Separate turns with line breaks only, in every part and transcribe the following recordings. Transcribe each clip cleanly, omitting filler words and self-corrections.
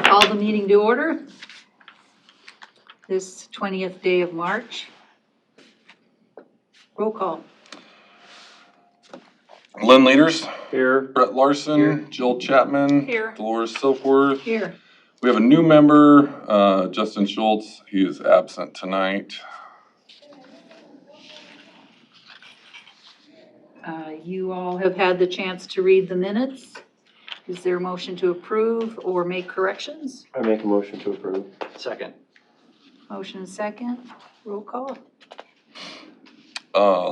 Call the meeting to order. This 20th day of March. Roll call.
Lynn Leaders.
Here.
Brett Larson.
Here.
Jill Chapman.
Here.
Dolores Silkworth.
Here.
We have a new member, Justin Schultz. He is absent tonight.
You all have had the chance to read the minutes. Is there a motion to approve or make corrections?
I make a motion to approve.
Second.
Motion second. Roll call.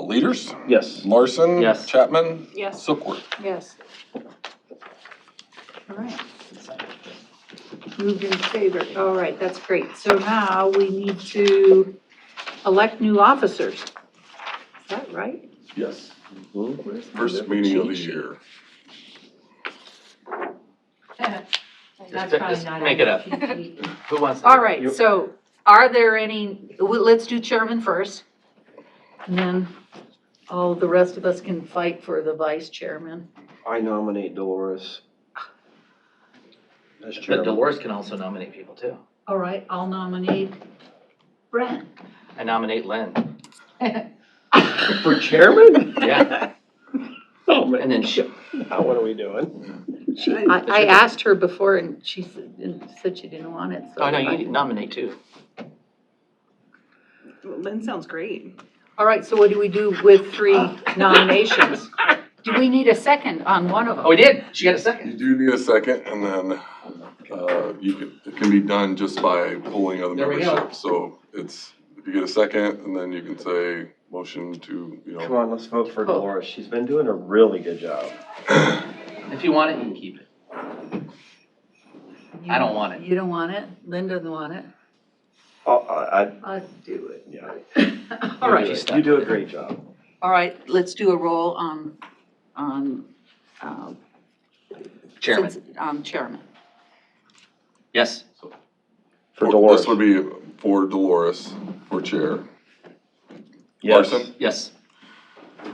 Leaders.
Yes.
Larson.
Yes.
Chapman.
Yes.
Silkworth.
Yes. All right. Moved in favor. All right, that's great. So now we need to elect new officers. Is that right?
Yes.
Where's my
First
little
meeting of the
cheat sheet?
year.
That's
Just
probably not
make
on
it up.
the cheat sheet.
Who wants to?
All right, so are there any, let's do chairman first. And then all the rest of us can fight for the vice chairman.
I nominate Dolores as
But
chairman.
Dolores can also nominate people too.
All right, I'll nominate Brent.
I nominate Lynn.
For chairman?
Yeah.
Oh, man.
And then she,
Now what are we doing?
I asked her before and she said she didn't want it, so.
oh no, you can nominate too.
Lynn sounds great.
All right, so what do we do with 3 nominations? Do we need a second on one of them?
Oh, we did. She got a
You
second.
do need a second, and then it can be done just by pulling of the
There we go.
membership. So it's, if you get a second, and then you can say motion to,
Come on, let's vote for Dolores. She's been doing a really good job.
If you want it, you can keep it. I don't want it.
You don't want it? Lynn doesn't want it?
I'll
I'll do it.
yeah.
All right.
She's
You do a great job.
All right, let's do a roll on
Chairman.
chairman.
Yes.
For Dolores.
This would be for Dolores, for chair.
Yes.
Larson.
Yes.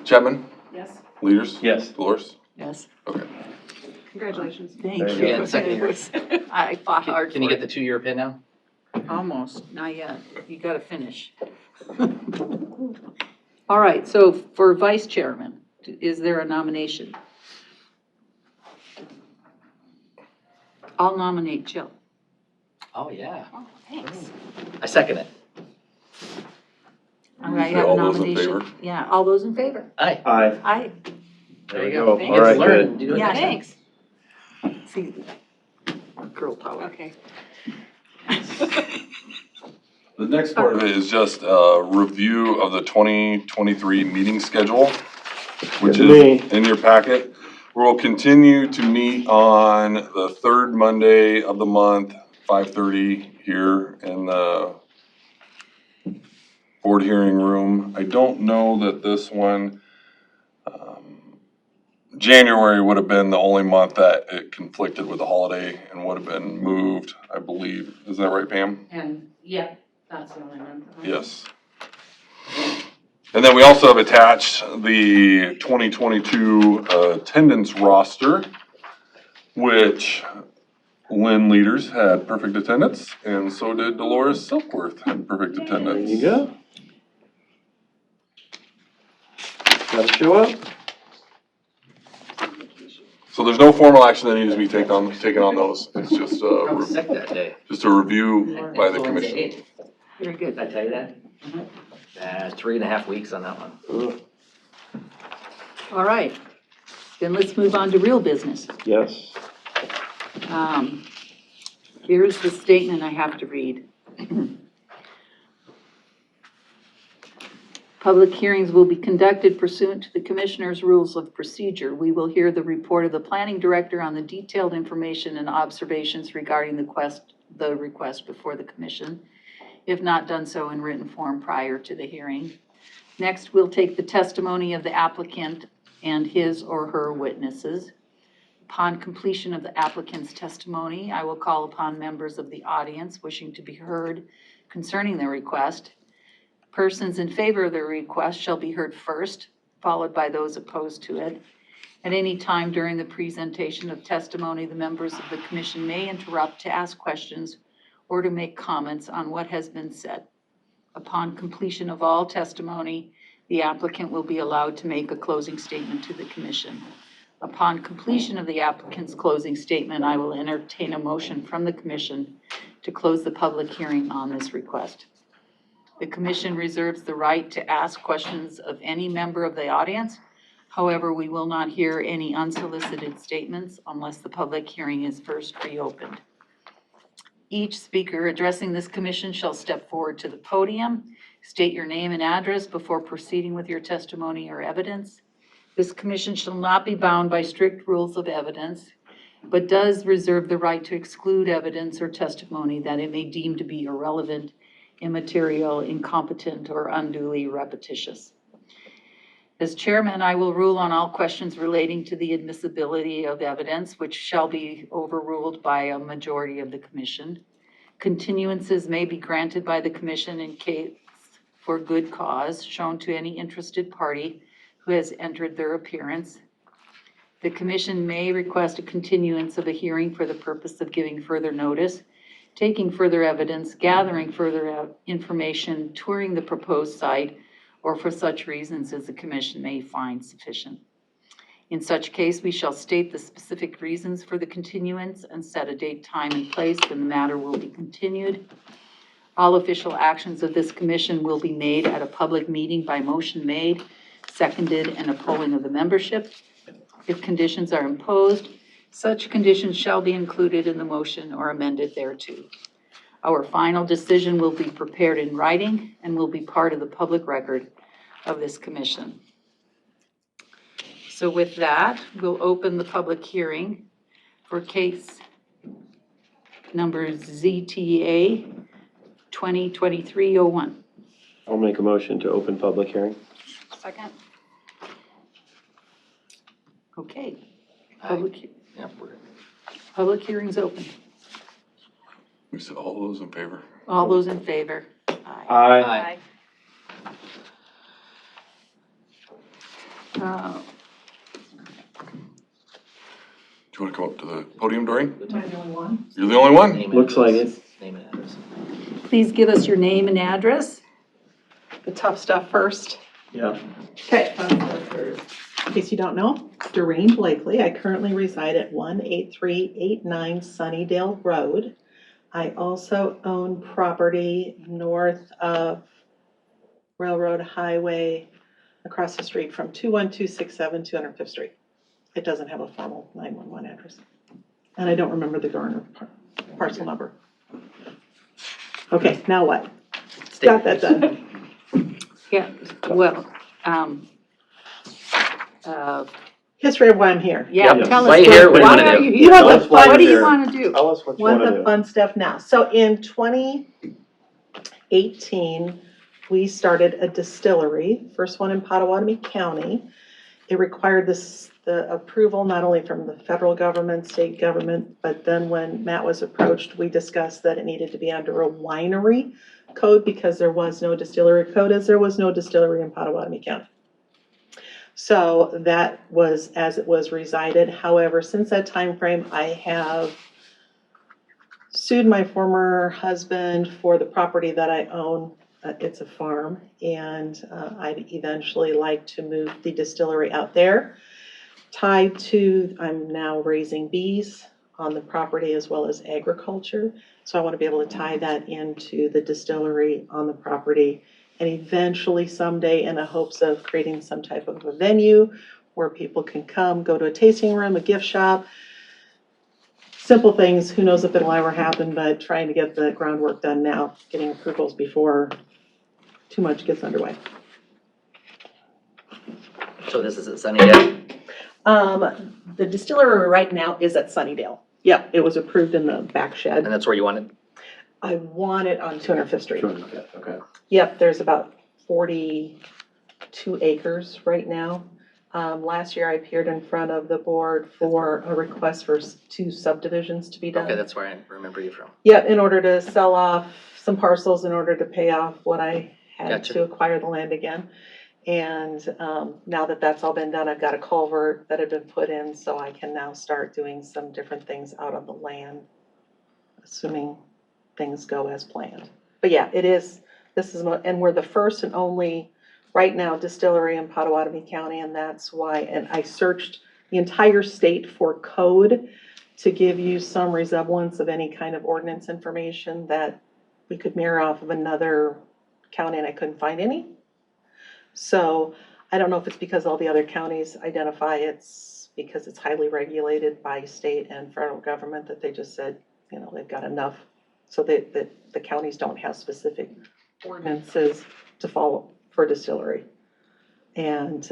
Chapman.
Yes.
Leaders.
Yes.
Dolores.
Yes.
Okay.
Congratulations.
Thank
There
you.
you
go. Second year.
I fought hard
Can you
for
get the 2-year pin now?
it. Almost, not yet. You gotta finish. All right, so for vice chairman, is there a nomination? I'll nominate Jill.
Oh, yeah.
Oh, thanks.
I second it.
All right, I have a
All those in
nomination.
favor?
Yeah, all those in favor?
Aye.
Aye.
Aye.
There we
you
go.
You
All
get to
right,
learn.
good.
You do it
Yeah,
next time.
Thanks.
See, girl power.
Okay.
The next part of it is just a review of the 2023 meeting schedule, which
Good to
is in your packet. We'll continue to meet on the 3rd Monday of the month, 5:30 here in the board hearing room. I don't know that this one, January would have been the only month that it conflicted with the holiday and would have been moved, I believe. Is that right, Pam?
And, yeah, that's the only one.
Yes. And then we also have attached the 2022 attendance roster, which Lynn Leaders had perfect attendance, and so did Dolores Silkworth had perfect
There
attendance.
you go. Gotta show up.
So there's no formal action that needs to be taken on those. It's just
I was sick that day.
just a review by the commission.
Very good.
Did I tell you that? 3.5 weeks on that one.
Ugh.
All right, then let's move on to real business.
Yes.
Here's the statement I have to read. Public hearings will be conducted pursuant to the Commissioner's Rules of Procedure. We will hear the report of the Planning Director on the detailed information and observations regarding the request before the Commission, if not done so in written form prior to the hearing. Next, we'll take the testimony of the applicant and his or her witnesses. Upon completion of the applicant's testimony, I will call upon members of the audience wishing to be heard concerning the request. Persons in favor of the request shall be heard first, followed by those opposed to it. At any time during the presentation of testimony, the members of the commission may interrupt to ask questions or to make comments on what has been said. Upon completion of all testimony, the applicant will be allowed to make a closing statement to the commission. Upon completion of the applicant's closing statement, I will entertain a motion from the commission to close the public hearing on this request. The commission reserves the right to ask questions of any member of the audience. However, we will not hear any unsolicited statements unless the public hearing is first reopened. Each speaker addressing this commission shall step forward to the podium, state your name and address before proceeding with your testimony or evidence. This commission shall not be bound by strict rules of evidence, but does reserve the right to exclude evidence or testimony that it may deem to be irrelevant, immaterial, incompetent, or unduly repetitious. As chairman, I will rule on all questions relating to the admissibility of evidence, which shall be overruled by a majority of the commission. Continuances may be granted by the commission in case for good cause shown to any interested party who has entered their appearance. The commission may request a continuance of a hearing for the purpose of giving further notice, taking further evidence, gathering further information, touring the proposed site, or for such reasons as the commission may find sufficient. In such case, we shall state the specific reasons for the continuance and set a date, time, and place when the matter will be continued. All official actions of this commission will be made at a public meeting by motion made, seconded, and a polling of the membership. If conditions are imposed, such conditions shall be included in the motion or amended thereto. Our final decision will be prepared in writing and will be part of the public record of this commission. So with that, we'll open the public hearing for case number ZTA 2023-01.
I'll make a motion to open public hearing.
Second. Okay.
Yeah,
Public hearing's open.
We said all those in favor?
All those in favor? Aye.
Aye.
Uh,
Do you want to come up to the podium, Doreen?
Am I the only one?
You're the only one?
Name and
Looks like
address.
it.
Name and address.
Please give us your name and address.
The tough stuff first.
Yeah.
Okay. In case you don't know, Doreen Blakely. I currently reside at 18389 Sunnydale Road. I also own property north of Railroad Highway across the street from 21267 205th Street. It doesn't have a formal 911 address. And I don't remember the Garner parcel number. Okay, now what? Got that done.
Yeah, well,
History of why I'm here.
yeah,
Yeah.
tell
Why
us,
are you here? What do you
why
wanna
are
do?
you
You
here?
want
Tell
the
us why
fun,
What do you
here.
want to do?
Tell us what you
want
want
the
to do.
fun stuff now. So in 2018, we started a distillery, first one in Pottawattamie County. It required the approval not only from the federal government, state government, but then when Matt was approached, we discussed that it needed to be under a winery code because there was no distillery code, as there was no distillery in Pottawattamie County. So that was as it was resided. However, since that time frame, I have sued my former husband for the property that I own. It's a farm, and I'd eventually like to move the distillery out there. Tied to, I'm now raising bees on the property as well as agriculture. So I want to be able to tie that into the distillery on the property, and eventually someday in the hopes of creating some type of a venue where people can come, go to a tasting room, a gift shop. Simple things, who knows if it'll ever happen, but trying to get the groundwork done now, getting approvals before too much gets underway.
So this is at Sunnydale?
The distillery right now is at Sunnydale. Yeah, it was approved in the back
And
shed.
that's where you want it?
I want it on 205th Street.
Okay.
Yep, there's about 42 acres right now. Last year I appeared in front of the board for a request for 2 subdivisions to be done.
Okay, that's where I remember you from.
Yeah, in order to sell off some parcels, in order to pay off what I had
Gotcha.
to acquire the land again. And now that that's all been done, I've got a culvert that had been put in, so I can now start doing some different things out on the land, assuming things go as planned. But yeah, and we're the first and only, right now, distillery in Pottawattamie County, and that's why, and I searched the entire state for code to give you some resemblance of any kind of ordinance information that we could mirror off of another county, and I couldn't find any. So I don't know if it's because all the other counties identify it's because it's highly regulated by state and federal government that they just said, they've got enough, so that the counties don't have specific ordinances to follow for distillery. And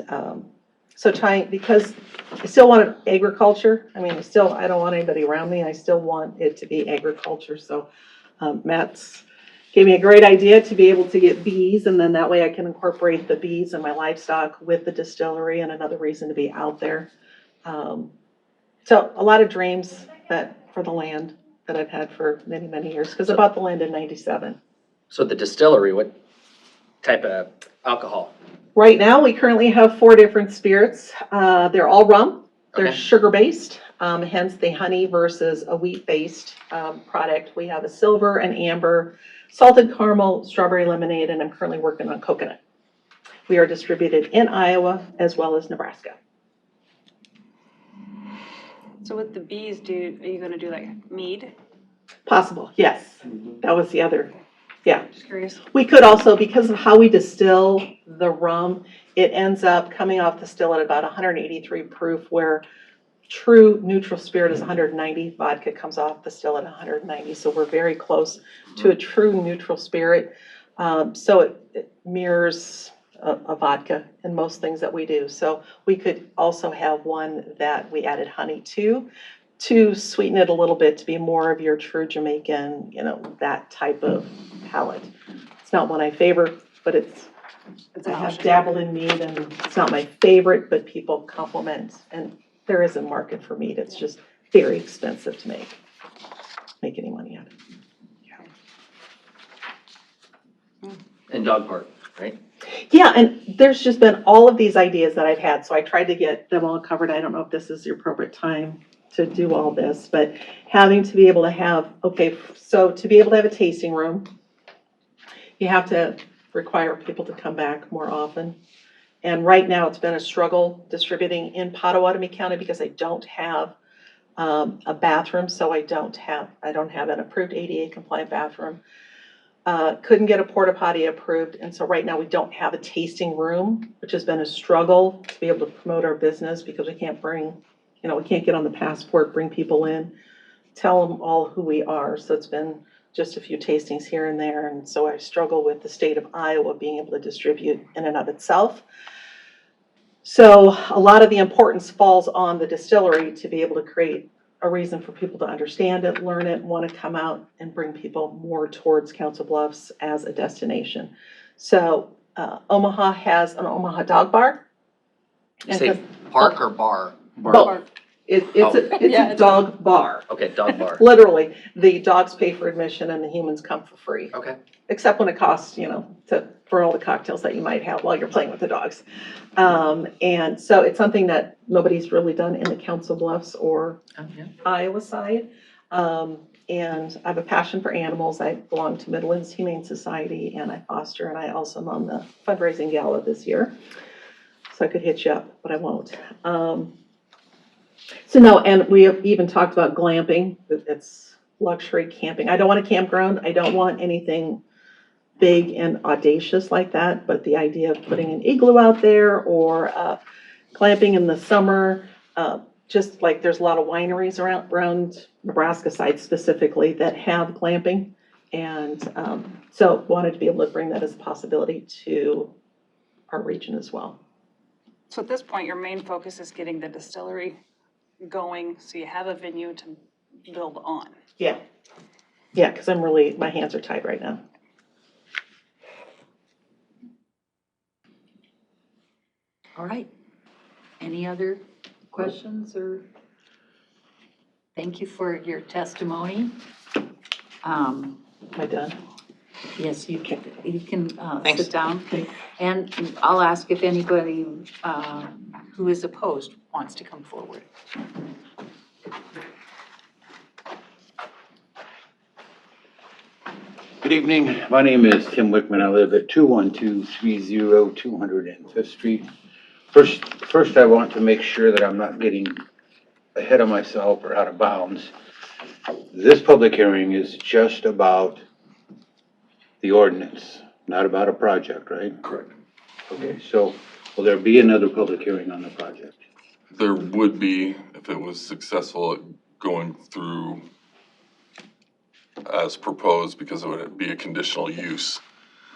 so because I still want agriculture. I mean, I don't want anybody around me. I still want it to be agriculture. So Matt's gave me a great idea to be able to get bees, and then that way I can incorporate the bees and my livestock with the distillery, and another reason to be out there. So a lot of dreams for the land that I've had for many, many years, because I bought the land in '97.
So the distillery, what type of alcohol?
Right now, we currently have 4 different spirits. They're all rum. They're
Okay.
sugar-based, hence the honey versus a wheat-based product. We have a silver, an amber, salted caramel, strawberry lemonade, and I'm currently working on coconut. We are distributed in Iowa as well as Nebraska.
So with the bees, are you gonna do like mead?
Possible, yes. That was the other, yeah.
Just curious.
We could also, because of how we distill the rum, it ends up coming off the still at about 183 proof, where true neutral spirit is 190. Vodka comes off the still at 190, so we're very close to a true neutral spirit. So it mirrors a vodka in most things that we do. So we could also have one that we added honey to sweeten it a little bit, to be more of your true Jamaican, that type of palate. It's not one I favor, but
It's
I
an
have
option.
dabbled in mead, and it's not my favorite, but people compliment, and there is a market for mead. It's just very expensive to make any money out of it.
And dog park, right?
Yeah, and there's just been all of these ideas that I've had, so I tried to get them all covered. I don't know if this is the appropriate time to do all this, but having to be able to have, so to be able to have a tasting room, you have to require people to come back more often. And right now, it's been a struggle distributing in Pottawattamie County because I don't have a bathroom, so I don't have an approved ADA compliant bathroom. Couldn't get a porta potty approved, and so right now we don't have a tasting room, which has been a struggle to be able to promote our business, because we can't we can't get on the passport, bring people in, tell them all who we are. So it's been just a few tastings here and there, and so I struggle with the state of Iowa being able to distribute in and of itself. So a lot of the importance falls on the distillery to be able to create a reason for people to understand it, learn it, want to come out and bring people more towards Council Bluffs as a destination. So Omaha has an Omaha dog bar.
You say park or bar?
Both. It's
Yeah,
a dog bar.
Okay, dog bar.
Literally, the dogs pay for admission and the humans come for free,
Okay.
except when it costs, for all the cocktails that you might have while you're playing with the dogs. And so it's something that nobody's really done in the Council Bluffs or
Oh, yeah.
Iowa side. And I have a passion for animals. I belong to Midlands Humane Society, and I foster, and I also am on the fundraising gala this year. So I could hit you up, but I won't. So no, and we have even talked about glamping. It's luxury camping. I don't want a campground. I don't want anything big and audacious like that, but the idea of putting an igloo out there, or glamping in the summer, just like there's a lot of wineries around Nebraska side specifically that have glamping. And so wanted to be able to bring that as a possibility to our region as well.
So at this point, your main focus is getting the distillery going, so you have a venue to build on.
Yeah, because my hands are tied right now.
All right. Any other questions or? Thank you for your testimony.
Am I done?
Yes, you can
Thanks.
sit down. And I'll ask if anybody who is opposed wants to come forward.
Good evening. My name is Tim Wickman. I live at 21230 205th Street. First, I want to make sure that I'm not getting ahead of myself or out of bounds. This public hearing is just about the ordinance, not about a project, right?
Correct.
Okay, so will there be another public hearing on the project?
There would be, if it was successful at going through as proposed, because it would be a conditional use.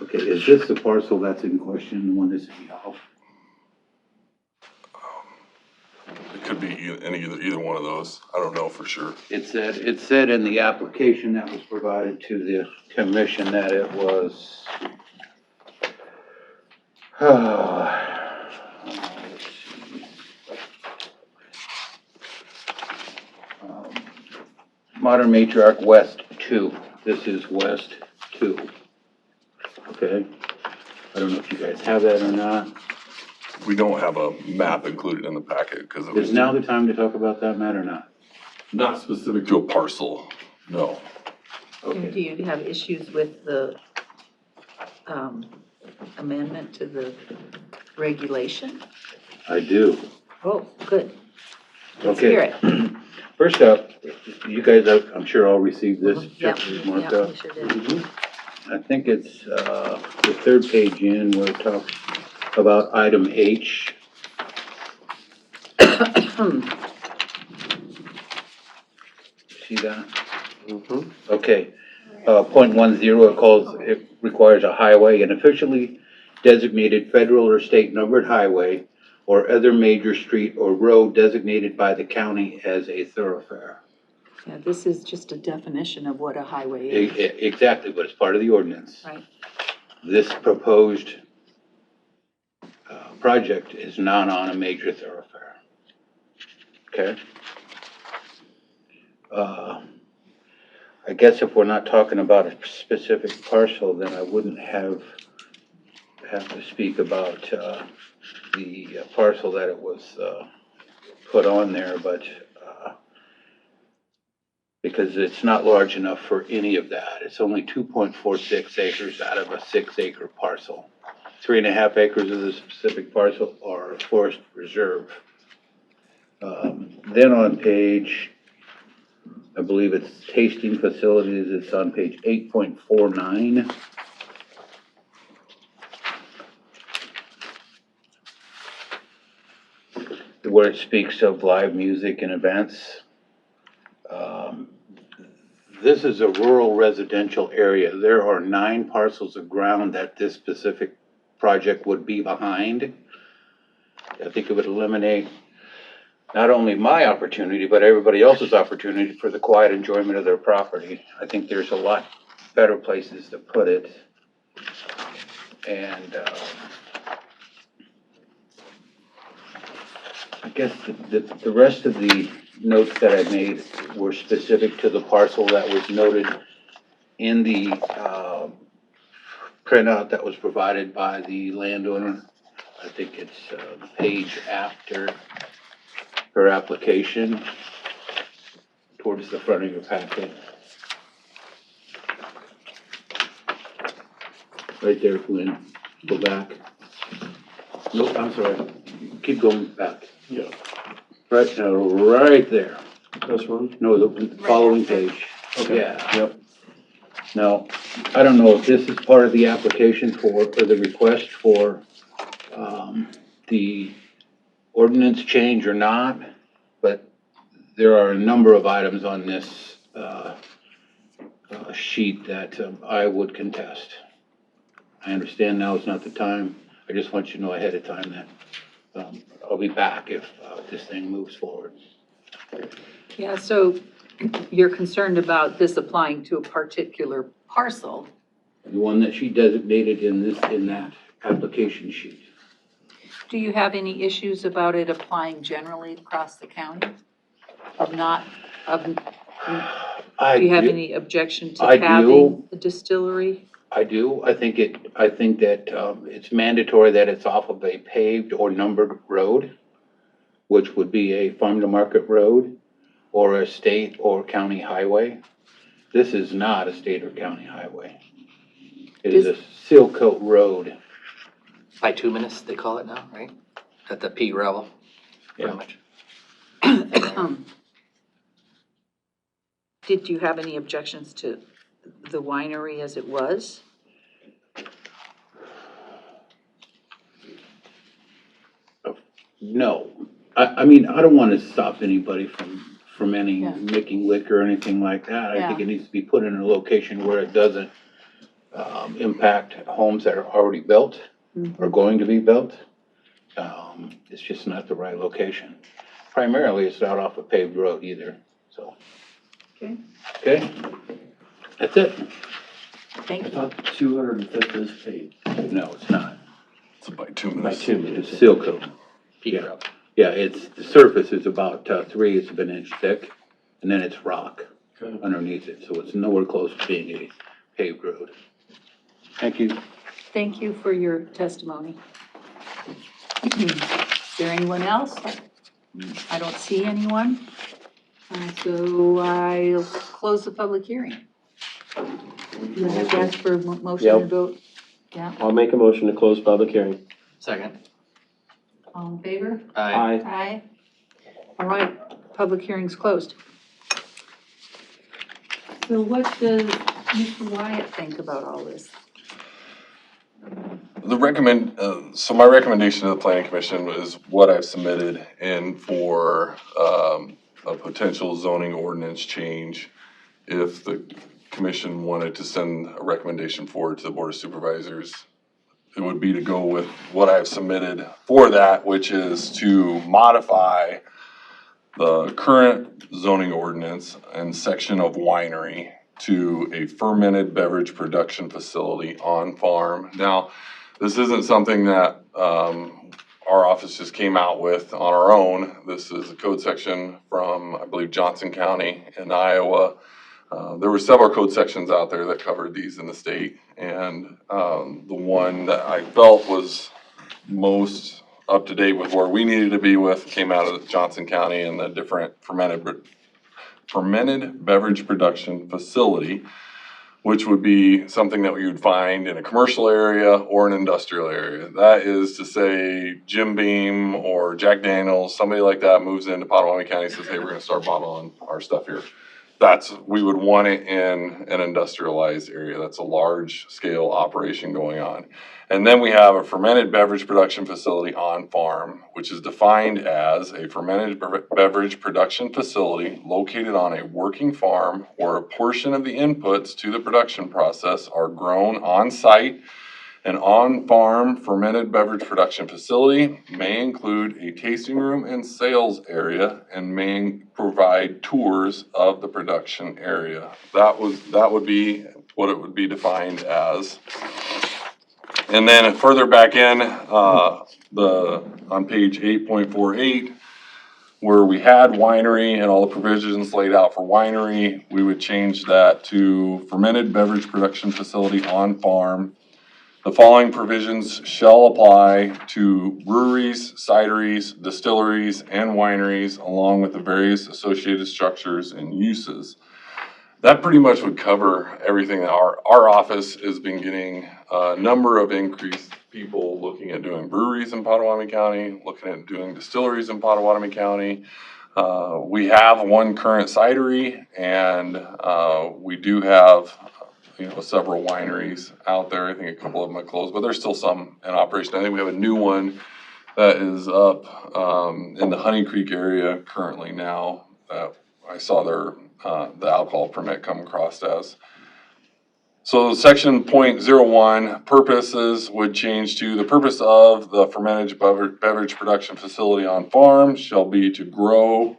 Okay, is this the parcel that's in question, the one that's in Yellow?
It could be either one of those. I don't know for sure.
It said in the application that was provided to the commission that it was, Modern Matriarch West 2. This is West 2. Okay? I don't know if you guys have that or not.
We don't have a map included in the packet because it was
Is now the time to talk about that matter or not?
not specific to a parcel, no.
And do you have issues with the amendment to the regulation?
I do.
Oh, good. Let's hear
Okay.
it.
First up, you guys, I'm sure all received this.
Yep,
Checklist
yeah,
marked up.
we sure did.
I think it's the third page in where it talks about item H. See that? Okay. Point 10, it requires a highway, an officially designated federal or state numbered highway or other major street or road designated by the county as a thoroughfare.
Yeah, this is just a definition of what a highway is,
Exactly, but it's part of the ordinance.
right?
This proposed project is not on a major thoroughfare. Okay? I guess if we're not talking about a specific parcel, then I wouldn't have to speak about the parcel that it was put on there, but because it's not large enough for any of that. It's only 2.46 acres out of a 6-acre parcel. 3.5 acres of the specific parcel are forest reserve. Then on page, I believe it's tasting facilities, it's on page 8.49. Where it speaks of live music and events. This is a rural residential area. There are 9 parcels of ground that this specific project would be behind. I think it would eliminate not only my opportunity, but everybody else's opportunity for the quiet enjoyment of their property. I think there's a lot better places to put it. And I guess the rest of the notes that I made were specific to the parcel that was noted in the printout that was provided by the landowner. I think it's the page after her application, towards the front of your packet. Right there, Lynn. Go back. Nope, I'm sorry. Keep going back.
Yeah.
Right, right there.
This one?
No, the following page.
Okay.
Yeah.
Yep.
Now, I don't know if this is part of the application for the request for the ordinance change or not, but there are a number of items on this sheet that I would contest. I understand now is not the time. I just want you to know ahead of time that I'll be back if this thing moves forward.
Yeah, so you're concerned about this applying to a particular parcel.
The one that she designated in that application sheet.
Do you have any issues about it applying generally across the county? Do you have any objection to
I do.
having a distillery?
I do. I think that it's mandatory that it's off of a paved or numbered road, which would be a farm to market road or a state or county highway. This is not a state or county highway. It is a seal coat road.
Bituminous, they call it now, right? At the pea gravel, pretty
Yeah.
much.
Did you have any objections to the winery as it was?
No. I mean, I don't want to stop anybody from any,
Yeah.
making liquor or anything like that. I think
Yeah.
it needs to be put in a location where it doesn't impact homes that are already built or going to be built. It's just not the right location. Primarily, it's not off a paved road either, so.
Okay.
Okay? That's it.
Thank you.
205th is paid.
No, it's not.
It's a bituminous.
It's seal coat.
Pea
Yeah.
gravel.
Yeah, the surface is about 3/8 of an inch thick, and then it's rock
Okay.
underneath it, so it's nowhere close to being a paved road. Thank you.
Thank you for your testimony. Is there anyone else? I don't see anyone. So I'll close the public hearing. You have to ask for a motion and
Yep.
vote? Yeah,
I'll make a motion to close public hearing.
Second.
all in favor?
Aye.
Aye. All right, public hearing's closed. So what does Mr. Wyatt think about all this?
So my recommendation to the planning commission is what I've submitted in for, a potential zoning ordinance change. If the commission wanted to send a recommendation forward to the board of supervisors, it would be to go with what I've submitted for that, which is to modify the current zoning ordinance and section of winery to a fermented beverage production facility on farm. Now, this isn't something that our office just came out with on our own. This is a code section from, I believe, Johnson County in Iowa. There were several code sections out there that covered these in the state, and the one that I felt was most up to date with where we needed to be with came out of Johnson County and the different fermented beverage production facility, which would be something that you would find in a commercial area or an industrial area. That is to say, Jim Beam or Jack Daniels, somebody like that moves into Pottawattamie County and says, hey, we're gonna start bottling our stuff here. We would want it in an industrialized area. That's a large scale operation going on. And then we have a fermented beverage production facility on farm, which is defined as a fermented beverage production facility located on a working farm where a portion of the inputs to the production process are grown on site. An on-farm fermented beverage production facility may include a tasting room and sales area and may provide tours of the production area. That would be what it would be defined as. And then further back in, on page 8.48, where we had winery and all the provisions laid out for winery, we would change that to fermented beverage production facility on farm. The following provisions shall apply to breweries, cideries, distilleries, and wineries, along with the various associated structures and uses. That pretty much would cover everything that our office has been getting a number of increased people looking at doing breweries in Pottawattamie County, looking at doing distilleries in Pottawattamie County. We have one current cidery, and we do have several wineries out there. I think a couple of them are closed, but there's still some in operation. I think we have a new one that is up in the Honey Creek area currently now. I saw the alcohol permit come across as. So section 0.01 purposes would change to the purpose of the fermented beverage production facility on farm shall be to grow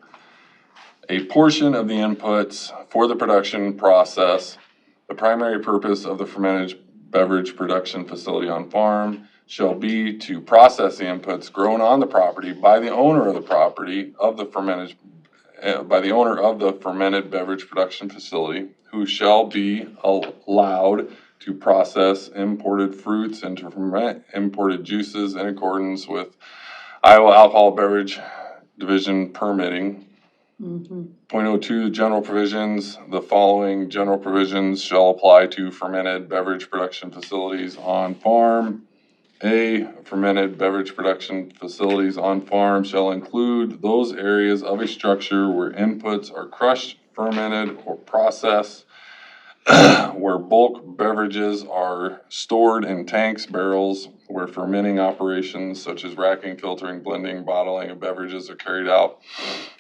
a portion of the inputs for the production process. The primary purpose of the fermented beverage production facility on farm shall be to process the inputs grown on the property by the owner of the property of the fermented beverage production facility, who shall be allowed to process imported fruits and to ferment imported juices in accordance with Iowa Alcohol Beverage Division permitting.
Mhm.
.02, general provisions. The following general provisions shall apply to fermented beverage production facilities on farm. A, fermented beverage production facilities on farm shall include those areas of a structure where inputs are crushed, fermented, or processed, where bulk beverages are stored in tanks, barrels, where fermenting operations such as racking, filtering, blending, bottling of beverages are carried out,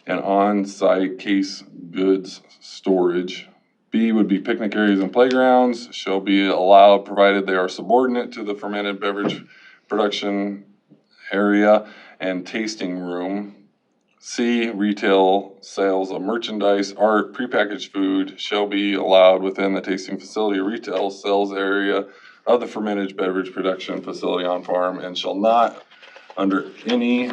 and on-site case goods storage. B would be picnic areas and playgrounds shall be allowed provided they are subordinate to the fermented beverage production area and tasting room. C, retail sales of merchandise, art, prepackaged food shall be allowed within the tasting facility or retail sales area of the fermented beverage production facility on farm and shall not, under any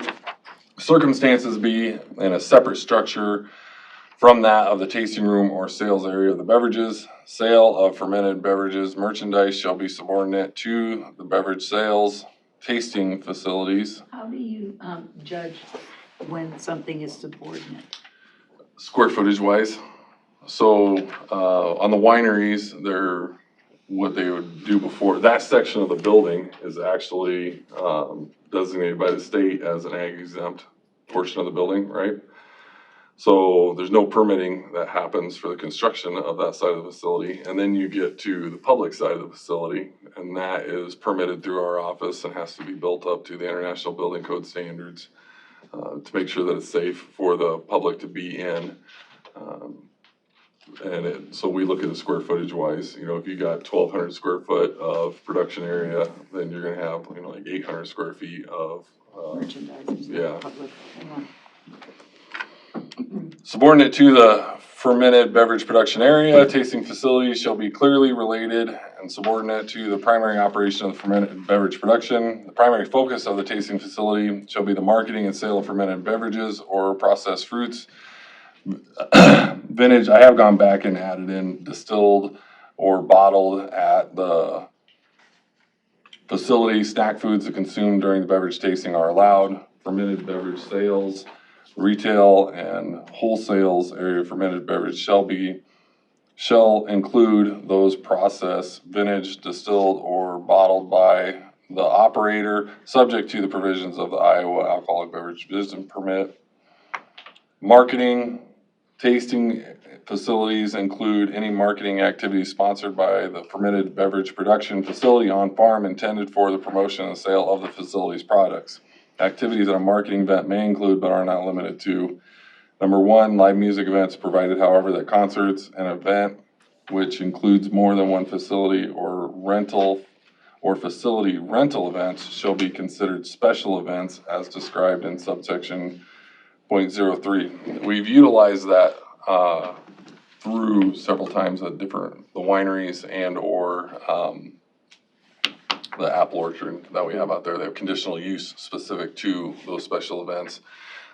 circumstances, be in a separate structure from that of the tasting room or sales area of the beverages. Sale of fermented beverages merchandise shall be subordinate to the beverage sales tasting facilities.
How do you judge when something is subordinate?
Square footage wise. So, on the wineries, what they would do before, that section of the building is actually, designated by the state as an ag exempt portion of the building, right? So there's no permitting that happens for the construction of that side of the facility. And then you get to the public side of the facility, and that is permitted through our office and has to be built up to the International Building Code standards, to make sure that it's safe for the public to be in. So we look at the square footage wise, if you got 1,200 square foot of production area, then you're gonna have, like 800 square feet of,
Merchandise.
yeah.
Public.
Subordinate to the fermented beverage production area, tasting facilities shall be clearly related and subordinate to the primary operation of the fermented beverage production. The primary focus of the tasting facility shall be the marketing and sale of fermented beverages or processed fruits. Vintage, I have gone back and added in distilled or bottled at the facility. Snack foods that consumed during the beverage tasting are allowed. Fermented beverage sales, retail and wholesales area of fermented beverage shall include those processed, vintage, distilled, or bottled by the operator, subject to the provisions of the Iowa Alcoholic Beverage Business Permit. Marketing, tasting facilities include any marketing activities sponsored by the fermented beverage production facility on farm intended for the promotion and sale of the facility's products. Activities at a marketing event may include, but are not limited to, number one, live music events provided, however, that concerts, an event which includes more than one facility or rental or facility rental events shall be considered special events as described in subsection .03. We've utilized that through several times at the wineries and or the apple orchard that we have out there. They have conditional use specific to those special events.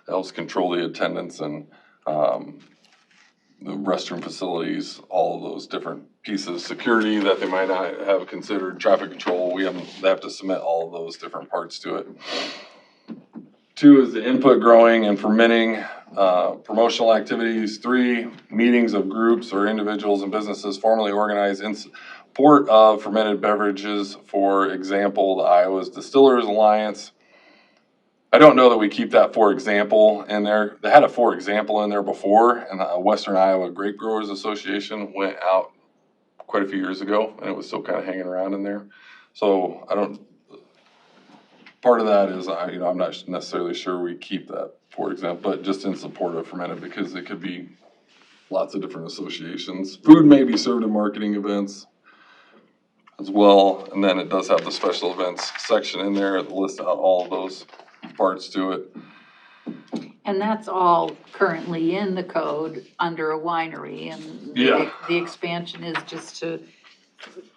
That helps control the attendance and the restroom facilities, all of those different pieces of security that they might not have considered, traffic control. They have to submit all of those different parts to it. 2 is the input growing and fermenting, promotional activities. 3, meetings of groups or individuals and businesses formally organized in support of fermented beverages. For example, the Iowa's Distillers Alliance. I don't know that we keep that for example in there. They had a for example in there before, and the Western Iowa Grape Growers Association went out quite a few years ago, and it was still kind of hanging around in there. So part of that is, I'm not necessarily sure we keep that, for example, but just in support of fermented, because it could be lots of different associations. Food may be served in marketing events as well, and then it does have the special events section in there that lists out all of those parts to it.
And that's all currently in the code under a winery, and
Yeah.
the expansion is just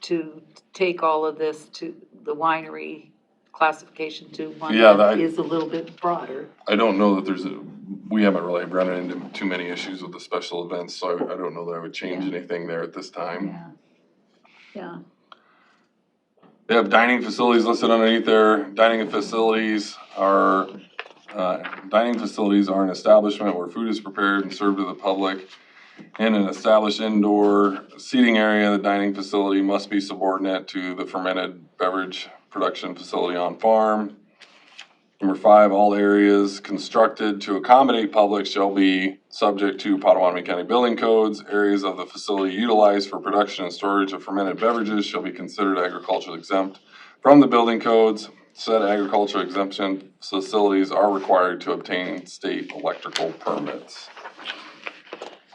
to take all of this to the winery classification to one
Yeah,
that
that-
is a little bit broader.
I don't know that we haven't really run into too many issues with the special events, so I don't know that I would change
Yeah.
anything there at this time.
Yeah, yeah.
They have dining facilities listed underneath there. Dining facilities are an establishment where food is prepared and served to the public. In an established indoor seating area, the dining facility must be subordinate to the fermented beverage production facility on farm. Number 5, all areas constructed to accommodate public shall be subject to Pottawattamie County building codes. Areas of the facility utilized for production and storage of fermented beverages shall be considered agricultural exempt from the building codes. Said agricultural exemption facilities are required to obtain state electrical permits.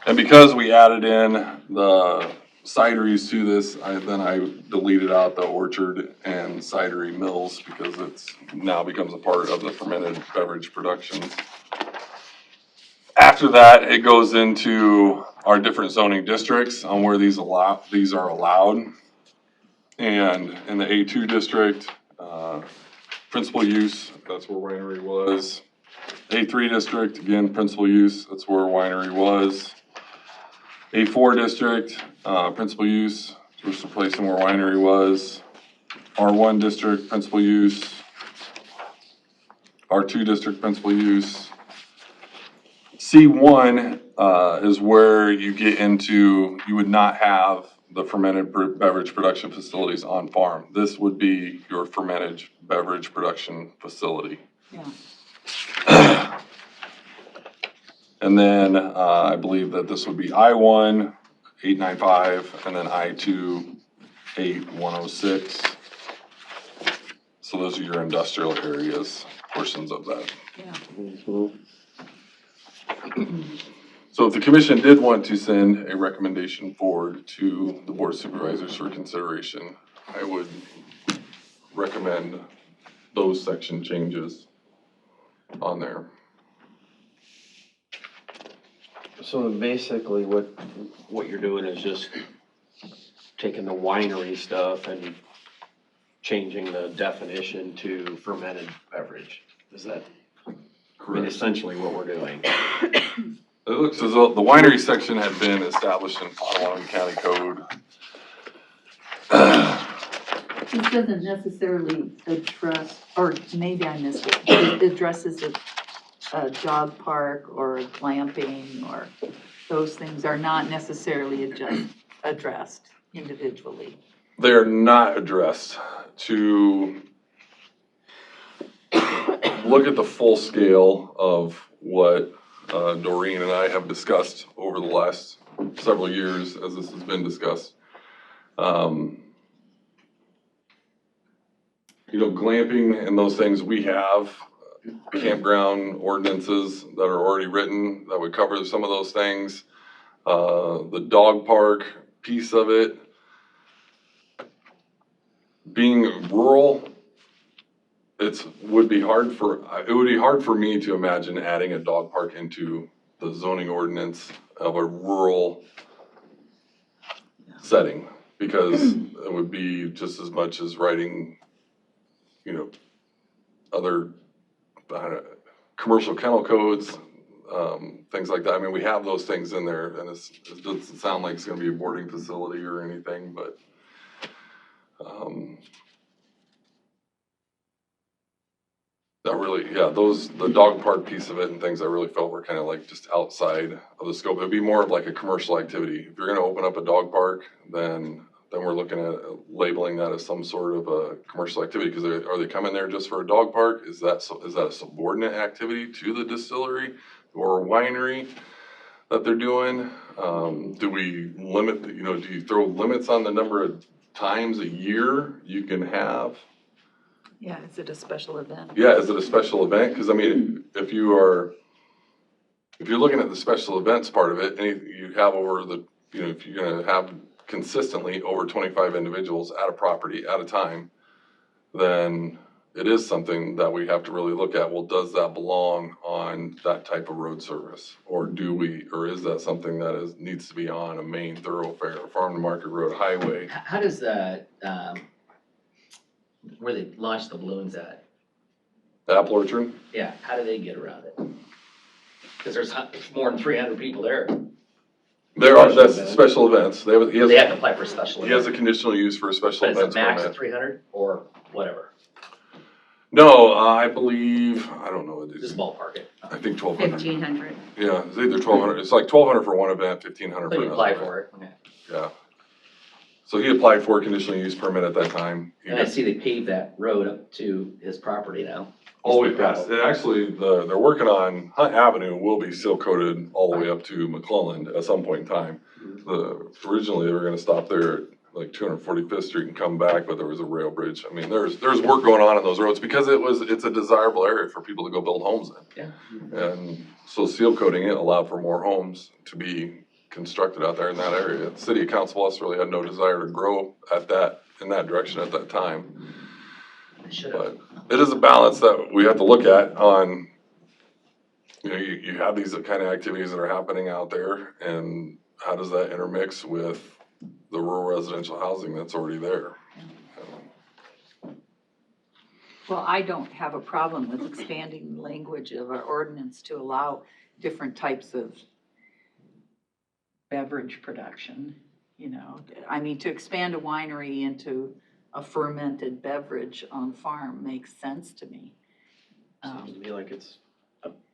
And because we added in the cideries to this, I deleted out the orchard and cidery mills because it's now becomes a part of the fermented beverage production. After that, it goes into our different zoning districts on where these are allowed. And in the A2 district, principal use, that's where winery was. A3 district, again, principal use, that's where winery was. A4 district, principal use, just replacing where winery was. R1 district, principal use. R2 district, principal use. C1 is where you get into, you would not have the fermented beverage production facilities on farm. This would be your fermented beverage production facility.
Yeah.
And then I believe that this would be I1, 895, and then I2, 8106. So those are your industrial areas, portions of that.
Yeah.
So if the commission did want to send a recommendation forward to the board of supervisors for consideration, I would recommend those section changes on there.
So basically what you're doing is just taking the winery stuff and changing the definition to fermented beverage. Is that, I mean, essentially what we're doing?
It looks as though the winery section had been established in Pottawattamie County Code.
This doesn't necessarily address, or maybe I missed it, but it addresses a dog park or glamping, or those things are not necessarily addressed individually.
They are not addressed to look at the full scale of what Doreen and I have discussed over the last several years as this has been discussed. Glamping and those things, we have campground ordinances that are already written that would cover some of those things. The dog park piece of it, being rural, it would be hard for me to imagine adding a dog park into the zoning ordinance of a rural setting, because it would be just as much as writing, other commercial kennel codes, things like that. I mean, we have those things in there, and it doesn't sound like it's gonna be a boarding facility or anything, but that really, the dog park piece of it and things I really felt were kind of like just outside of the scope. It'd be more of like a commercial activity. If you're gonna open up a dog park, then we're looking at labeling that as some sort of a commercial activity, because are they coming there just for a dog park? Is that a subordinate activity to the distillery or winery that they're doing? Do we limit, do you throw limits on the number of times a year you can have?
Yeah, is it a special event?
Yeah, is it a special event? Because I mean, if you're looking at the special events part of it, and you have if you're gonna have consistently over 25 individuals at a property at a time, then it is something that we have to really look at. Well, does that belong on that type of road service? Or is that something that needs to be on a main thoroughfare, or farm to market road, highway?
How does that, where they launch the balloons at?
Apple Orchard?
Yeah, how do they get around it? Because there's more than 300 people there.
There are,
Special
that's
event.
special events. He
They have
has,
to apply for a special
he has a
event.
conditional use for a special
But is it
events
max
permit.
300 or whatever?
No, I believe, I don't know,
Just ballpark it.
I think 1,200.
1,500.
Yeah, it's either 1,200, it's like 1,200 for one event, 1,500
So
for
you
another
apply
event.
for it, okay.
Yeah. So he applied for a conditional use permit at that time. He
And I
got
see they paved that road up to his property now.
all the way past, and actually, they're working on, Hunt Avenue will be seal coated all the way up to McClellan at some point in time. Originally, they were gonna stop there at like 245th Street and come back, but there was a rail bridge. I mean, there's work going on those roads because it's a desirable area for people to go build homes in.
Yeah.
And so seal coating it allowed for more homes to be constructed out there in that area. The city of Council Bluffs really had no desire to grow in that direction at that time.
They should have.
But it is a balance that we have to look at on, you know, you have these kind of activities that are happening out there, and how does that intermix with the rural residential housing that's already there?
Well, I don't have a problem with expanding the language of our ordinance to allow different types of beverage production, you know. I mean, to expand a winery into a fermented beverage on farm makes sense to me.
Seems to me like it's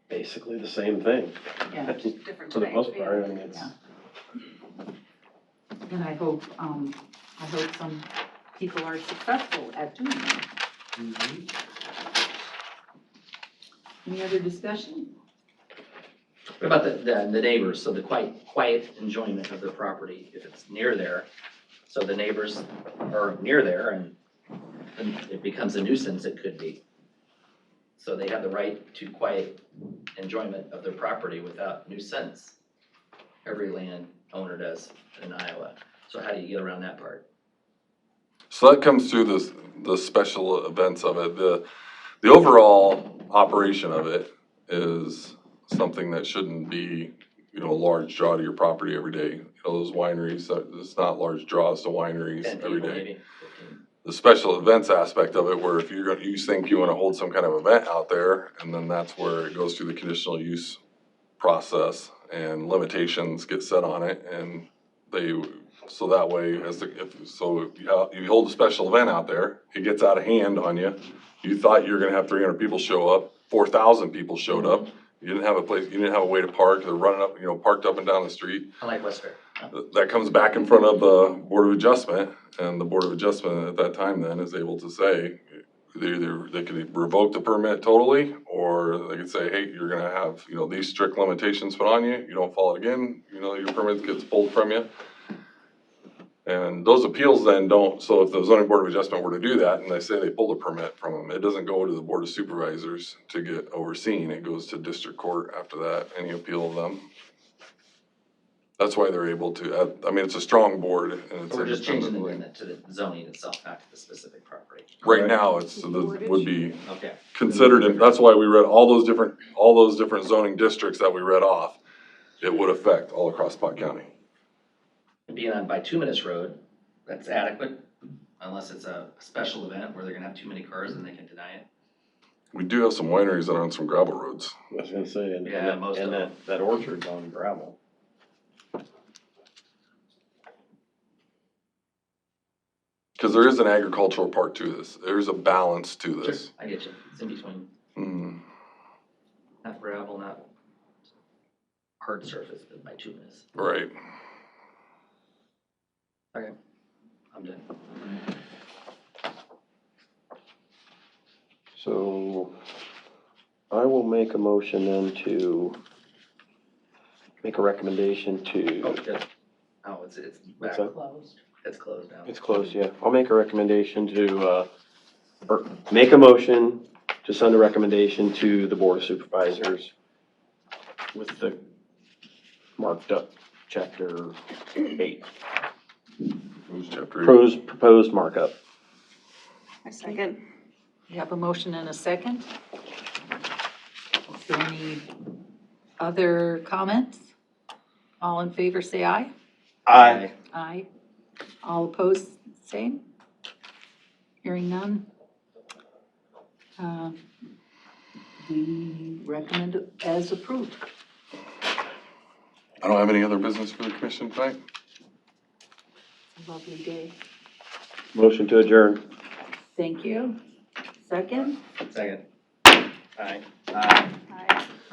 basically the same thing.
Yeah,
Different
For the most
today.
part, I mean, it's.
Yeah. And I hope some people are successful at doing that. Any other discussion?
What about the neighbors, so the quiet enjoyment of their property, if it's near there, so the neighbors are near there and it becomes a nuisance, it could be. So they have the right to quiet enjoyment of their property without nuisance. Every land owner does in Iowa. So how do you get around that part?
So that comes through the special events of it. The overall operation of it is something that shouldn't be, you know, a large draw to your property every day. You know, those wineries, it's not large draws to wineries
10
every
people
day.
maybe, 15.
The special events aspect of it, where if you think you wanna hold some kind of event out there, and then that's where it goes through the conditional use process, and limitations get set on it, and so that way, if you hold a special event out there, it gets out of hand on you. You thought you were gonna have 300 people show up, 4,000 people showed up, you didn't have a place, you didn't have a way to park, they're running up, you know, parked up and down the street.
I like West Fair.
That comes back in front of the Board of Adjustment, and the Board of Adjustment at that time then is able to say, they could revoke the permit totally, or they could say, hey, you're gonna have, you know, these strict limitations put on you, you don't follow it again, you know, your permit gets pulled from you. And those appeals then don't, so if the zoning board of adjustment were to do that, and they say they pulled a permit from them, it doesn't go to the board of supervisors to get overseen, it goes to district court after that, any appeal of them. That's why they're able to, I mean, it's a strong board, and it's
So we're just changing
independently.
it to the zoning itself, not to the specific property.
Right now, would be
Okay.
considered, and that's why we read all those different zoning districts that we read off. It would affect all across Pot County.
Being on bituminous road, that's adequate, unless it's a special event where they're gonna have too many cars and they can deny it.
We do have some wineries that are on some gravel roads.
I was gonna say,
Yeah, most of them.
that orchard's on gravel.
Cause there is an agricultural part to this, there's a balance to
Sure,
this.
I get you, it's in between,
Mm.
not gravel, not hard surface, but bituminous.
Right.
Okay, I'm done.
So I will make a motion then to make a recommendation
Oh,
to,
good. Oh, it's
What's
back,
that?
Closed.
it's closed now.
it's closed, yeah. I'll make a recommendation to, or make a motion to send a recommendation to the Board of Supervisors with the marked up chapter 8,
Who's chapter 8?
proposed markup.
I second.
We have a motion and a second. Is there any other comments? All in favor, say aye.
Aye.
Aye. All opposed, same. Hearing none. We recommend it as approved.
I don't have any other business for the commission tonight.
Lovely day.
Motion to adjourn.
Thank you. Second?
Second.
Aye.
Aye.